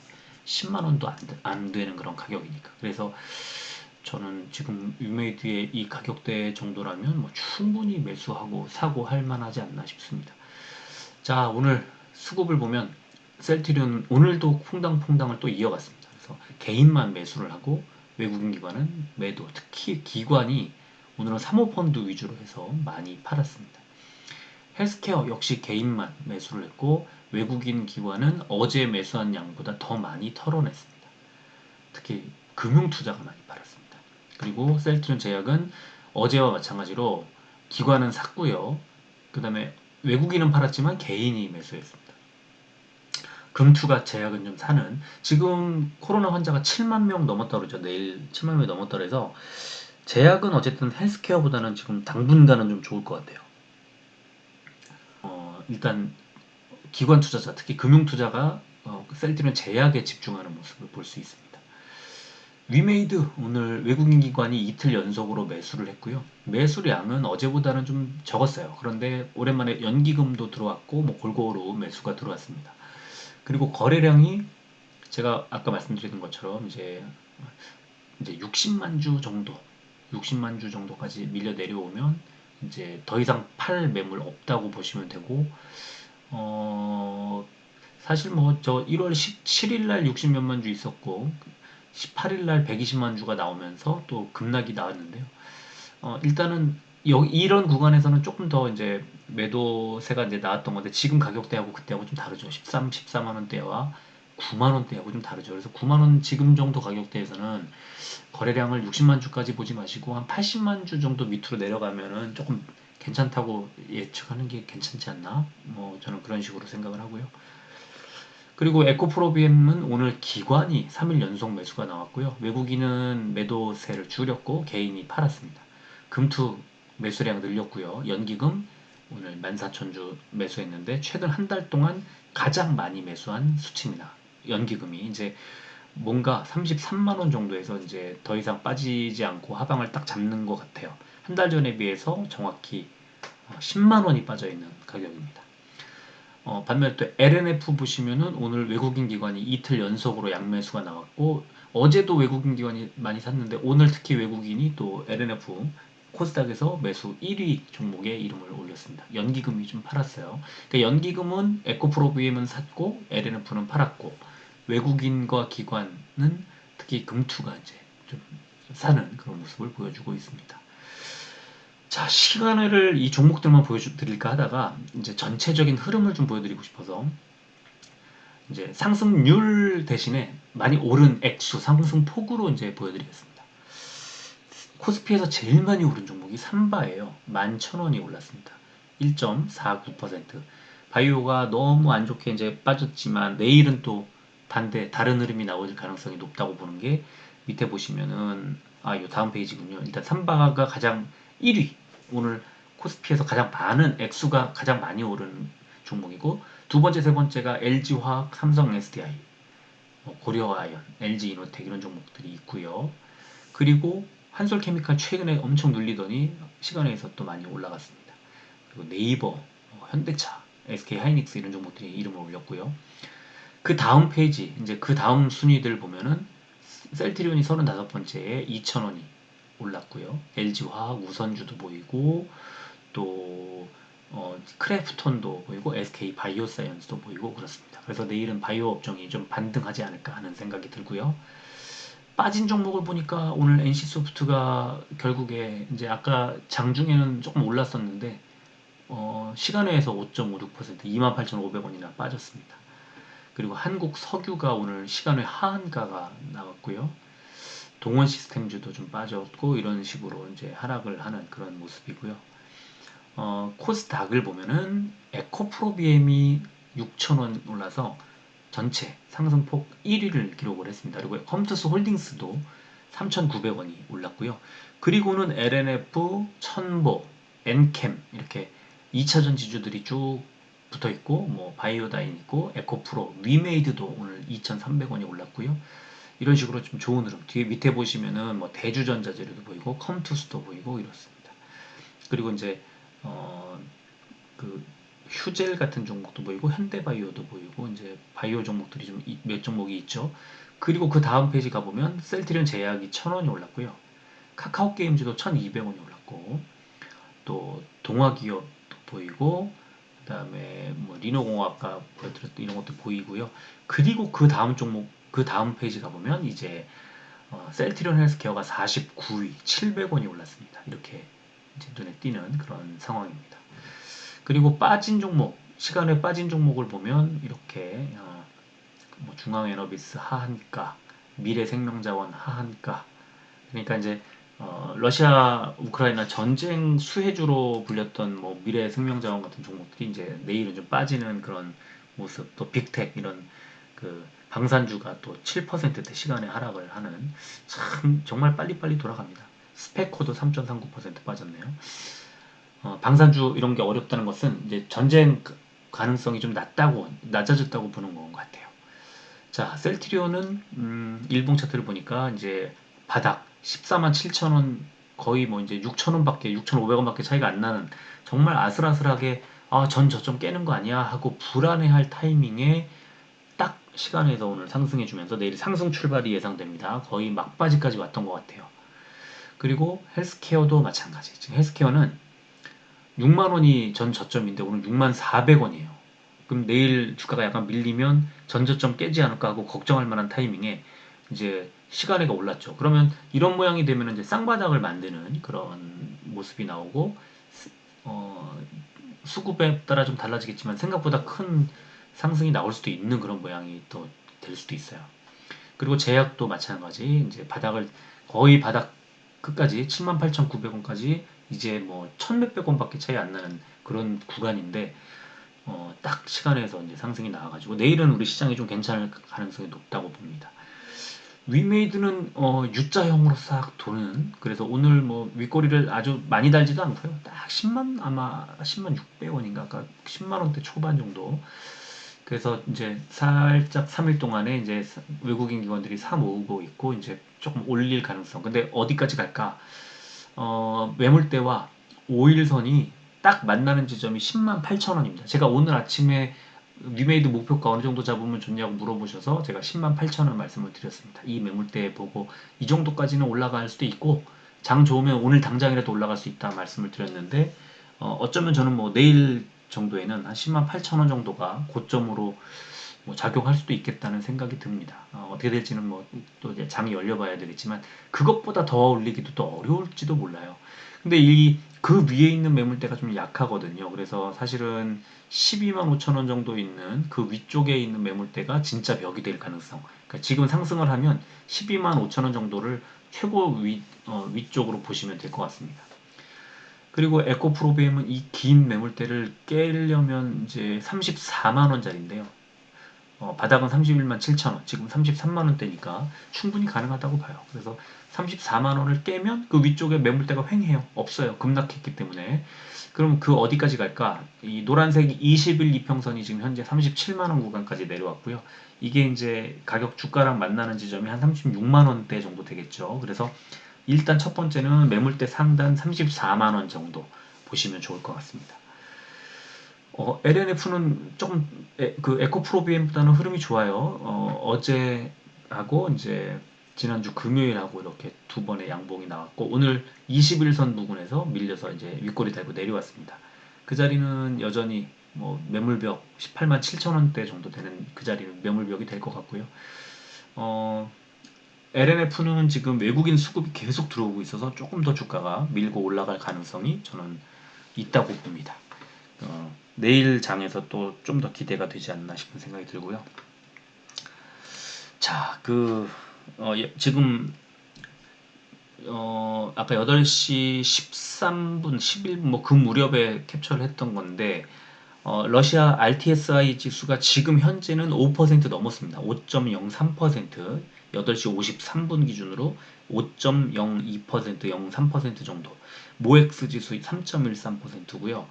10만 원도 안 되는 그런 가격이니까. 그래서 저는 지금 위메이드의 이 가격대 정도라면 뭐 충분히 매수하고 사고 할 만하지 않나 싶습니다. 자, 오늘 수급을 보면 셀트리온 오늘도 퐁당퐁당을 또 이어갔습니다. 그래서 개인만 매수를 하고 외국인 기관은 매도, 특히 기관이 오늘은 사모펀드 위주로 해서 많이 팔았습니다. 헬스케어 역시 개인만 매수를 했고 외국인 기관은 어제 매수한 양보다 더 많이 털어냈습니다. 특히 금융투자가 많이 팔았습니다. 그리고 셀트리온 제약은 어제와 마찬가지로 기관은 샀고요. 그 다음에 외국인은 팔았지만 개인이 매수했습니다. 금투가 제약은 좀 사는 지금 코로나 환자가 7만 명 넘었다 그러죠. 내일 7만 명이 넘었다 그래서 제약은 어쨌든 헬스케어보다는 지금 당분간은 좀 좋을 것 같아요. 일단 기관 투자자 특히 금융 투자가 셀트리온 제약에 집중하는 모습을 볼 수 있습니다. 위메이드 오늘 외국인 기관이 이틀 연속으로 매수를 했고요. 매수량은 어제보다는 좀 적었어요. 그런데 오랜만에 연기금도 들어왔고 뭐 골고루 매수가 들어왔습니다. 그리고 거래량이 제가 아까 말씀드린 것처럼 이제 60만 주 정도 60만 주 정도까지 밀려 내려오면 이제 더 이상 팔 매물 없다고 보시면 되고, 어, 사실 뭐 저 1월 17일 날 60몇만 주 있었고 18일 날 120만 주가 나오면서 또 급락이 나왔는데요. 일단은 이런 구간에서는 조금 더 이제 매도세가 이제 나왔던 건데 지금 가격대하고 그때하고 좀 다르죠. 14만 원대와 9만 원대하고 좀 다르죠. 그래서 9만 원 지금 정도 가격대에서는 거래량을 60만 주까지 보지 마시고 한 80만 주 정도 밑으로 내려가면은 조금 괜찮다고 예측하는 게 괜찮지 않나? 뭐 저는 그런 식으로 생각을 하고요. 그리고 에코프로비엠은 오늘 기관이 3일 연속 매수가 나왔고요. 외국인은 매도세를 줄였고 개인이 팔았습니다. 금투 매수량 늘렸고요. 연기금 오늘 14,000주 매수했는데 최근 한 달 동안 가장 많이 매수한 수치입니다. 연기금이 이제 뭔가 33만 원 정도에서 이제 더 이상 빠지지 않고 하방을 딱 잡는 것 같아요. 한 달 전에 비해서 정확히 10만 원이 빠져 있는 가격입니다. 반면에 또 LNF 보시면은 오늘 외국인 기관이 이틀 연속으로 양매수가 나왔고 어제도 외국인 기관이 많이 샀는데 오늘 특히 외국인이 또 LNF 코스닥에서 매수 1위 종목에 이름을 올렸습니다. 연기금이 좀 팔았어요. 그러니까 연기금은 에코프로비엠은 샀고 LNF는 팔았고 외국인과 기관은 특히 금투가 이제 좀 사는 그런 모습을 보여주고 있습니다. 자, 시간을 이 종목들만 보여드릴까 하다가 이제 전체적인 흐름을 좀 보여드리고 싶어서 이제 상승률 대신에 많이 오른 액수, 상승폭으로 이제 보여드리겠습니다. 코스피에서 제일 많이 오른 종목이 삼바예요. 11,000원이 올랐습니다. 1.49%. 바이오가 너무 안 좋게 이제 빠졌지만 내일은 또 반대 다른 흐름이 나올 가능성이 높다고 보는 게 밑에 보시면은 이 다음 페이지군요. 일단 삼바가 가장 1위. 오늘 코스피에서 가장 많은 액수가 가장 많이 오른 종목이고 두 번째, 세 번째가 LG화학, 삼성 SDI, 고려아연, LG이노텍 이런 종목들이 있고요. 그리고 한솔케미칼 최근에 엄청 눌리더니 시간에서 또 많이 올라갔습니다. 그리고 네이버, 현대차, SK하이닉스 이런 종목들이 이름을 올렸고요. 그 다음 페이지, 이제 그 다음 순위들 보면은 셀트리온이 35번째에 2,000원이 올랐고요. LG화학, 우선주도 보이고 또 크래프톤도 보이고 SK 바이오사이언스도 보이고 그렇습니다. 그래서 내일은 바이오 업종이 좀 반등하지 않을까 하는 생각이 들고요. 빠진 종목을 보니까 오늘 NC소프트가 결국에 이제 아까 장중에는 조금 올랐었는데 시간외에서 5.56% 28,500원이나 빠졌습니다. 그리고 한국 석유가 오늘 시간외 하한가가 나왔고요. 동원 시스템주도 좀 빠졌고 이런 식으로 이제 하락을 하는 그런 모습이고요. 코스닥을 보면은 에코프로비엠이 6,000원 올라서 전체 상승폭 1위를 기록을 했습니다. 그리고 컴투스 홀딩스도 3,900원이 올랐고요. 그리고는 LNF, 천보, 엔캠 이렇게 2차전 지주들이 쭉 붙어 있고 뭐 바이오다인 있고 에코프로, 위메이드도 오늘 2,300원이 올랐고요. 이런 식으로 좀 좋은 흐름. 뒤에 밑에 보시면은 뭐 대주전자재료도 보이고 컴투스도 보이고 이렇습니다. 그리고 이제 어, 그 휴젤 같은 종목도 보이고 현대바이오도 보이고 이제 바이오 종목들이 좀 몇 종목이 있죠. 그리고 그 다음 페이지 가보면 셀트리온 제약이 1,000원이 올랐고요. 카카오 게임즈도 1,200원이 올랐고 또 동화기업도 보이고 그다음에 뭐 리노공학과 보여드렸던 이런 것도 보이고요. 그리고 그 다음 종목 그 다음 페이지 가보면 이제 셀트리온 헬스케어가 49위 700원이 올랐습니다. 이렇게 이제 눈에 띄는 그런 상황입니다. 그리고 빠진 종목, 시간에 빠진 종목을 보면 이렇게 뭐 중앙에너비스 하한가, 미래생명자원 하한가. 그러니까 이제 러시아 우크라이나 전쟁 수혜주로 불렸던 뭐 미래생명자원 같은 종목들이 이제 내일은 좀 빠지는 그런 모습. 또 빅텍 이런 그 방산주가 또 7%대 시간에 하락을 하는 참 정말 빨리빨리 돌아갑니다. 스페코도 3.39% 빠졌네요. 방산주 이런 게 어렵다는 것은 이제 전쟁 가능성이 좀 낮아졌다고 보는 것 같아요. 자, 셀트리온은 일봉 차트를 보니까 이제 바닥 14만 7천 원 거의 뭐 이제 6천 원밖에 6,500원밖에 차이가 안 나는 정말 아슬아슬하게 전 저점 깨는 거 아니야 하고 불안해할 타이밍에 딱 시간에서 오늘 상승해주면서 내일 상승 출발이 예상됩니다. 거의 막바지까지 왔던 것 같아요. 그리고 헬스케어도 마찬가지. 지금 헬스케어는 6만 원이 전 저점인데 오늘 6만 400원이에요. 그럼 내일 주가가 약간 밀리면 전 저점 깨지 않을까 하고 걱정할 만한 타이밍에 이제 시간에가 올랐죠. 그러면 이런 모양이 되면 이제 쌍바닥을 만드는 그런 모습이 나오고 어, 수급에 따라 좀 달라지겠지만 생각보다 큰 상승이 나올 수도 있는 그런 모양이 또 될 수도 있어요. 그리고 제약도 마찬가지 이제 바닥을 거의 바닥 끝까지 78,900원까지 이제 뭐 천몇백 원밖에 차이 안 나는 그런 구간인데 딱 시간에서 이제 상승이 나와가지고 내일은 우리 시장이 좀 괜찮을 가능성이 높다고 봅니다. 위메이드는 U자형으로 싹 도는 그래서 오늘 뭐 윗꼬리를 아주 많이 달지도 않고요. 딱 10만 아마 10만 600원인가 아까 10만 원대 초반 정도. 그래서 이제 살짝 3일 동안에 이제 외국인 기관들이 사 모으고 있고 이제 조금 올릴 가능성. 근데 어디까지 갈까? 매물대와 5일선이 딱 만나는 지점이 10만 8천 원입니다. 제가 오늘 아침에 리메이드 목표가 어느 정도 잡으면 좋냐고 물어보셔서 제가 10만 8천 원 말씀을 드렸습니다. 이 매물대 보고 이 정도까지는 올라갈 수도 있고 장 좋으면 오늘 당장이라도 올라갈 수 있다 말씀을 드렸는데 어쩌면 저는 뭐 내일 정도에는 한 10만 8천 원 정도가 고점으로 뭐 작용할 수도 있겠다는 생각이 듭니다. 어떻게 될지는 뭐 또 이제 장이 열려봐야 되겠지만 그것보다 더 올리기도 또 어려울지도 몰라요. 근데 이 그 위에 있는 매물대가 좀 약하거든요. 그래서 사실은 12만 5천 원 정도 있는 그 위쪽에 있는 매물대가 진짜 벽이 될 가능성. 그러니까 지금 상승을 하면 12만 5천 원 정도를 최고 위쪽으로 보시면 될 것 같습니다. 그리고 에코프로비엠은 이 긴 매물대를 깨려면 이제 34만 원짜리인데요. 바닥은 31만 7천 원, 지금 33만 원대니까 충분히 가능하다고 봐요. 그래서 34만 원을 깨면 그 위쪽에 매물대가 횡해요. 없어요. 급락했기 때문에. 그럼 그 어디까지 갈까? 이 노란색 20일 이평선이 지금 현재 37만 원 구간까지 내려왔고요. 이게 이제 가격 주가랑 만나는 지점이 한 36만 원대 정도 되겠죠. 그래서 일단 첫 번째는 매물대 상단 34만 원 정도 보시면 좋을 것 같습니다. LNF는 조금 그 에코프로비엠보다는 흐름이 좋아요. 어제하고 이제 지난주 금요일하고 이렇게 두 번의 양봉이 나왔고 오늘 21선 부근에서 밀려서 이제 윗꼬리 달고 내려왔습니다. 그 자리는 여전히 뭐 매물벽 18만 7천 원대 정도 되는 그 자리는 매물벽이 될 것 같고요. LNF는 지금 외국인 수급이 계속 들어오고 있어서 조금 더 주가가 밀고 올라갈 가능성이 저는 있다고 봅니다. 내일 장에서 또 좀 더 기대가 되지 않나 싶은 생각이 들고요. 자, 지금 아까 8시 13분, 11분 뭐 그 무렵에 캡처를 했던 건데 러시아 RTSI 지수가 지금 현재는 5% 넘었습니다. 5.03%, 8시 53분 기준으로 5.02%, 0.3% 정도. 모엑스 지수 3.13%고요.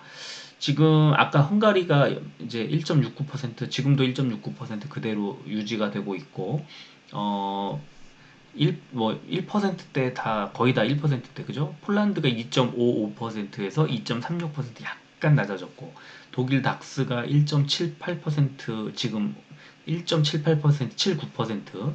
지금 아까 헝가리가 이제 1.69%, 지금도 1.69% 그대로 유지가 되고 있고, 어, 1%대 다 거의 다 1%대 그죠? 폴란드가 2.55%에서 2.36% 약간 낮아졌고 독일 닥스가 1.78% 지금 1.78% 79%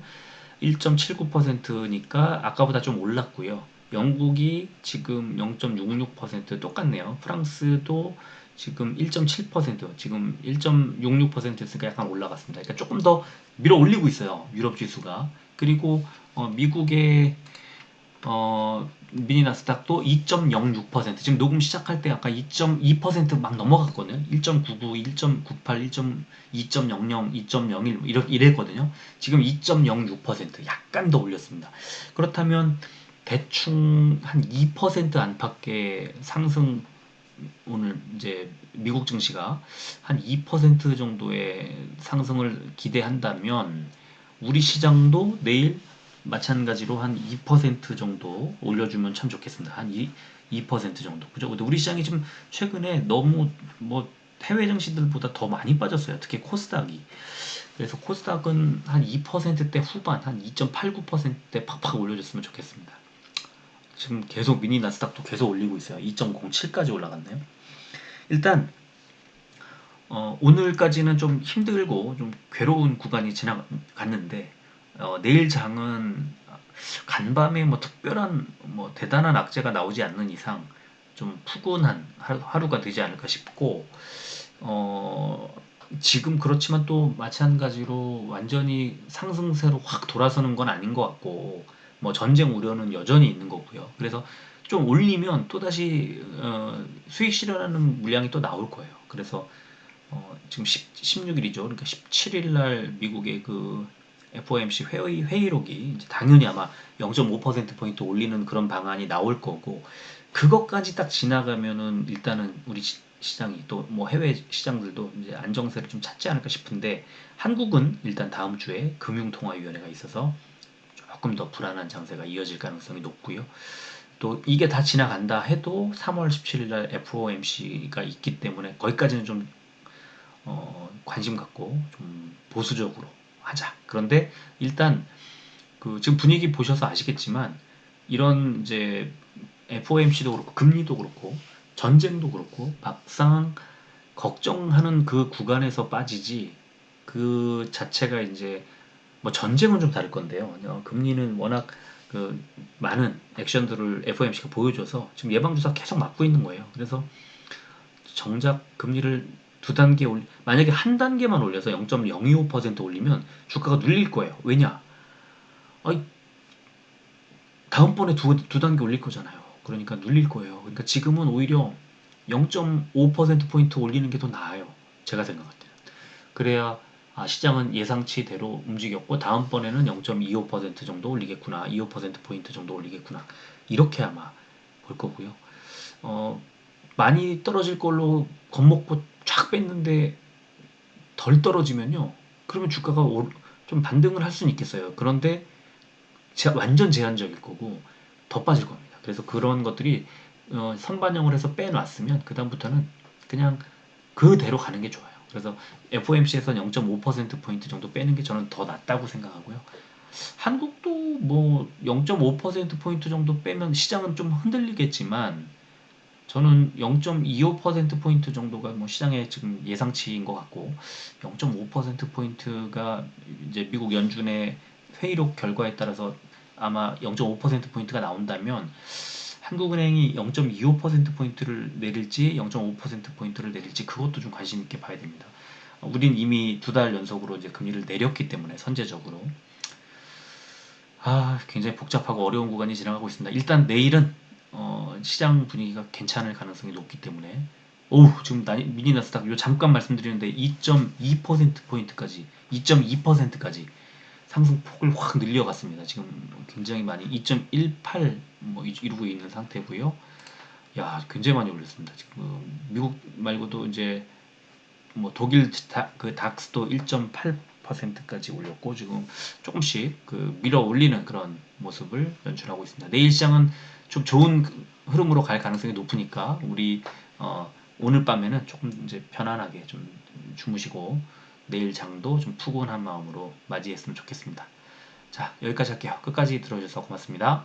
1.79%니까 아까보다 좀 올랐고요. 영국이 지금 0.66% 똑같네요. 프랑스도 지금 1.7% 지금 1.66%였으니까 약간 올라갔습니다. 그러니까 조금 더 밀어 올리고 있어요. 유럽 지수가. 그리고 미국의 미니 나스닥도 2.06% 지금 녹음 시작할 때 아까 2.2%막 넘어갔거든요. 1.99, 1.98, 2.00, 2.01 이랬거든요. 지금 2.06% 약간 더 올렸습니다. 그렇다면 대충 한 2% 안팎의 상승 오늘 이제 미국 증시가 한 2% 정도의 상승을 기대한다면 우리 시장도 내일 마찬가지로 한 2% 정도 올려주면 참 좋겠습니다. 한 2% 정도. 그죠? 근데 우리 시장이 지금 최근에 너무 뭐 해외 증시들보다 더 많이 빠졌어요. 특히 코스닥이. 그래서 코스닥은 한 2%대 후반, 한 2.89%대 팍팍 올려줬으면 좋겠습니다. 지금 계속 미니 나스닥도 계속 올리고 있어요. 2.07까지 올라갔네요. 일단 오늘까지는 좀 힘들고 좀 괴로운 구간이 지나갔는데 내일 장은 간밤에 뭐 특별한 뭐 대단한 악재가 나오지 않는 이상 좀 푸근한 하루가 되지 않을까 싶고, 어, 지금 그렇지만 또 마찬가지로 완전히 상승세로 확 돌아서는 건 아닌 것 같고, 뭐 전쟁 우려는 여전히 있는 거고요. 그래서 좀 올리면 또다시 수익 실현하는 물량이 또 나올 거예요. 그래서 지금 16일이죠. 그러니까 17일 날 미국의 그 FOMC 회의록이 이제 당연히 아마 0.5%포인트 올리는 그런 방안이 나올 거고, 그것까지 딱 지나가면은 일단은 우리 시장이 또 뭐 해외 시장들도 이제 안정세를 좀 찾지 않을까 싶은데, 한국은 일단 다음 주에 금융통화위원회가 있어서 조금 더 불안한 장세가 이어질 가능성이 높고요. 또 이게 다 지나간다 해도 3월 17일 날 FOMC가 있기 때문에 거기까지는 좀 관심 갖고 좀 보수적으로 하자. 그런데 일단 그 지금 분위기 보셔서 아시겠지만, 이런 이제 FOMC도 그렇고 금리도 그렇고 전쟁도 그렇고 막상 걱정하는 그 구간에서 빠지지, 그 자체가 이제 뭐 전쟁은 좀 다를 건데요. 금리는 워낙 그 많은 액션들을 FOMC가 보여줘서 지금 예방주사 계속 맞고 있는 거예요. 그래서 정작 금리를 두 단계 만약에 한 단계만 올려서 0.025% 올리면 주가가 눌릴 거예요. 왜냐? 아니, 다음번에 두 단계 올릴 거잖아요. 그러니까 눌릴 거예요. 그러니까 지금은 오히려 0.5%포인트 올리는 게 더 나아요. 제가 생각할 때는. 그래야 시장은 예상치대로 움직였고 다음번에는 0.25% 정도 올리겠구나. 25%포인트 정도 올리겠구나. 이렇게 아마 볼 거고요. 어, 많이 떨어질 걸로 겁먹고 쫙 뺐는데 덜 떨어지면요. 그러면 주가가 좀 반등을 할 수는 있겠어요. 그런데 완전 제한적일 거고 더 빠질 겁니다. 그래서 그런 것들이 선반영을 해서 빼놨으면 그다음부터는 그냥 그대로 가는 게 좋아요. 그래서 FOMC에서는 0.5%포인트 정도 빼는 게 저는 더 낫다고 생각하고요. 한국도 뭐 0.5%포인트 정도 빼면 시장은 좀 흔들리겠지만, 저는 0.25%포인트 정도가 뭐 시장의 지금 예상치인 것 같고, 0.5%포인트가 이제 미국 연준의 회의록 결과에 따라서 아마 0.5%포인트가 나온다면, 한국은행이 0.25%포인트를 내릴지 0.5%포인트를 내릴지 그것도 좀 관심 있게 봐야 됩니다. 우린 이미 두 달 연속으로 이제 금리를 내렸기 때문에 선제적으로 굉장히 복잡하고 어려운 구간이 지나가고 있습니다. 일단 내일은 시장 분위기가 괜찮을 가능성이 높기 때문에, 지금 미니 나스닥 요 잠깐 말씀드리는데 2.2%포인트까지 2.2%까지 상승폭을 확 늘려갔습니다. 지금 굉장히 많이 2.18 뭐 이루고 있는 상태고요. 야, 굉장히 많이 올렸습니다. 지금 미국 말고도 이제 뭐 독일 그 닥스도 1.8%까지 올렸고, 지금 조금씩 그 밀어 올리는 그런 모습을 연출하고 있습니다. 내일 시장은 좀 좋은 흐름으로 갈 가능성이 높으니까 우리 오늘 밤에는 조금 이제 편안하게 좀 주무시고 내일 장도 좀 푸근한 마음으로 맞이했으면 좋겠습니다. 자, 여기까지 할게요. 끝까지 들어주셔서 고맙습니다.